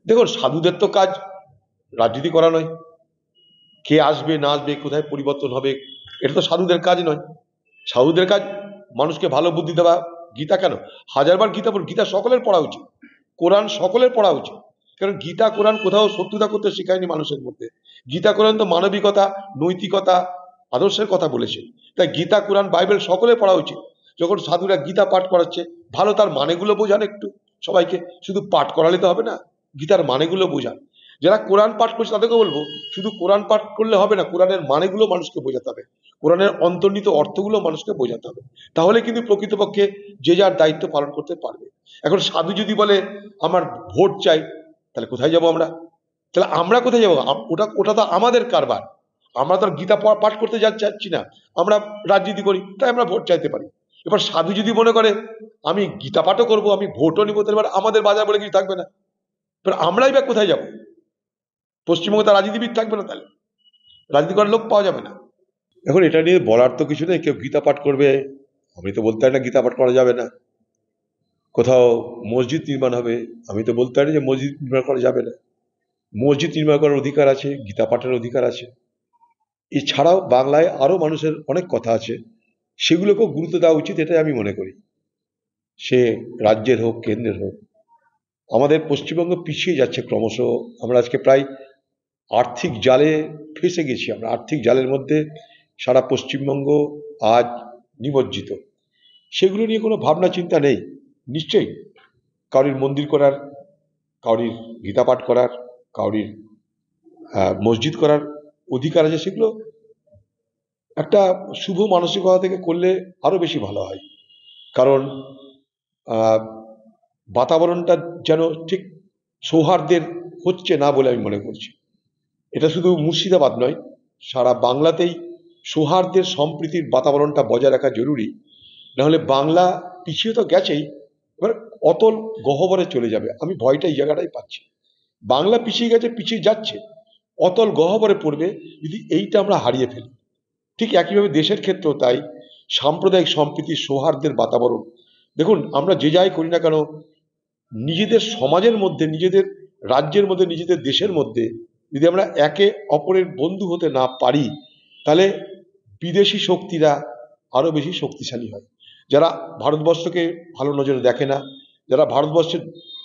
দেখুন, সাধুদের তো কাজ রাজনীতি করা নয়, কে আসবে না আসবে, কোথায় পরিবর্তন হবে, এটা তো সাধুদের কাজ নয়। সাধুদের কাজ মানুষকে ভালো বুদ্ধি দেওয়া। গীতা কেন, হাজারবার গীতা পড়ুন, গীতা সকলের পড়া উচিত, কোরআন সকলের পড়া উচিত। কারণ গীতা কোরআন কোথাও শত্রুতা করতে শেখায়নি মানুষের মধ্যে। গীতা কোরআন তো মানবিকতা, নৈতিকতা, আদর্শের কথা বলেছে। তাই গীতা কোরআন বাইবেল সকলের পড়া উচিত। যখন সাধুরা গীতা পাঠ করাচ্ছে, ভালো তার মানেগুলো বোঝান একটু সবাইকে, শুধু পাঠ করালে তো হবে না, গীতার মানেগুলো বোঝান। যারা কোরআন পাঠ করছে তাদেরকে বলবো, শুধু কোরআন পাঠ করলে হবে না, কোরআনের মানেগুলো মানুষকে বোঝাতে হবে, কোরআনের অন্তর্নিহিত অর্থগুলো মানুষকে বোঝাতে হবে। তাহলে কিন্তু প্রকৃতপক্ষে যে যার দায়িত্ব পালন করতে পারবে। এখন সাধু যদি বলে আমার ভোট চাই, তাহলে কোথায় যাব আমরা? তাহলে আমরা কোথায় যাবো? ওটা ওটা তো আমাদের কারবার। আমরা তো আর গীতা পাঠ করতে যাচ্ছি না, আমরা রাজনীতি করি, তাই আমরা ভোট চাইতে পারি। এবার সাধু যদি মনে করে আমি গীতা পাঠও করবো, আমি ভোটও নিবো, তাহলে আমাদের বাজার বলে কিছু থাকবে না। এবার আমরাই বা কোথায় যাব? পশ্চিমবঙ্গে তো রাজনীতিবিদ থাকবে না, তাহলে রাজনীতি করার লোক পাওয়া যাবে না। এখন এটা নিয়ে বলার তো কিছু নেই, কেউ গীতা পাঠ করবে, আমি তো বলতে পারি না গীতা পাঠ করা যাবে না। কোথাও মসজিদ নির্মাণ হবে, আমি তো বলতে পারি যে মসজিদ নির্মাণ করা যাবে না। মসজিদ নির্মাণ করার অধিকার আছে, গীতা পাঠের অধিকার আছে। এছাড়াও বাংলায় আরো মানুষের অনেক কথা আছে, সেগুলোকেও গুরুত্ব দেওয়া উচিত, এটাই আমি মনে করি। সে রাজ্যের হোক, কেন্দ্রের হোক। আমাদের পশ্চিমবঙ্গ পিছিয়ে যাচ্ছে ক্রমশ। আমরা আজকে প্রায় আর্থিক জালে ফেঁসে গেছি, আমরা আর্থিক জালের মধ্যে সারা পশ্চিমবঙ্গ আজ নিমজ্জিত। সেগুলো নিয়ে কোনো ভাবনা চিন্তা নেই। নিশ্চয়ই কাউরির মন্দির করার, কাউরির গীতা পাঠ করার, কাউরির মসজিদ করার অধিকার আছে, সেগুলো একটা শুভ মানসিকতা থেকে করলে আরো বেশি ভালো হয়। কারণ বাতাবরণটা যেন ঠিক সৌহার্দ্যের হচ্ছে না বলে আমি মনে করছি। এটা শুধু মুর্শিদাবাদ নয়, সারা বাংলাতেই সৌহার্দ্যের সম্প্রীতির বাতাবরণটা বজায় রাখা জরুরি। নাহলে বাংলা পিছিয়ে তো গেছেই, এবার অতল গহ্বরে চলে যাবে। আমি ভয়টা এই জায়গাটাই পাচ্ছি, বাংলা পিছিয়ে গেছে, পিছিয়ে যাচ্ছে, অতল গহ্বরে পড়বে যদি এইটা আমরা হারিয়ে ফেলি। ঠিক একইভাবে দেশের ক্ষেত্রেও তাই, সাম্প্রদায়িক সম্প্রীতি, সৌহার্দ্যের বাতাবরণ। দেখুন, আমরা যে যাই করি না কেন, নিজেদের সমাজের মধ্যে, নিজেদের রাজ্যের মধ্যে, নিজেদের দেশের মধ্যে যদি আমরা একে অপরের বন্ধু হতে না পারি, তাহলে বিদেশি শক্তিরা আরো বেশি শক্তিশালী হয়। যারা ভারতবর্ষকে ভালো নজরে দেখে না, যারা ভারতবর্ষের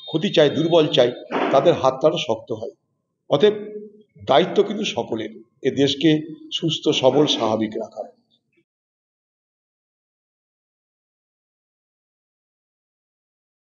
ক্ষতি চায়, দুর্বল চায়, তাদের হাতটা আরো শক্ত হয়। অতএব দায়িত্ব কিন্তু সকলের, এ দেশকে সুস্থ, সবল, স্বাভাবিক রাখার।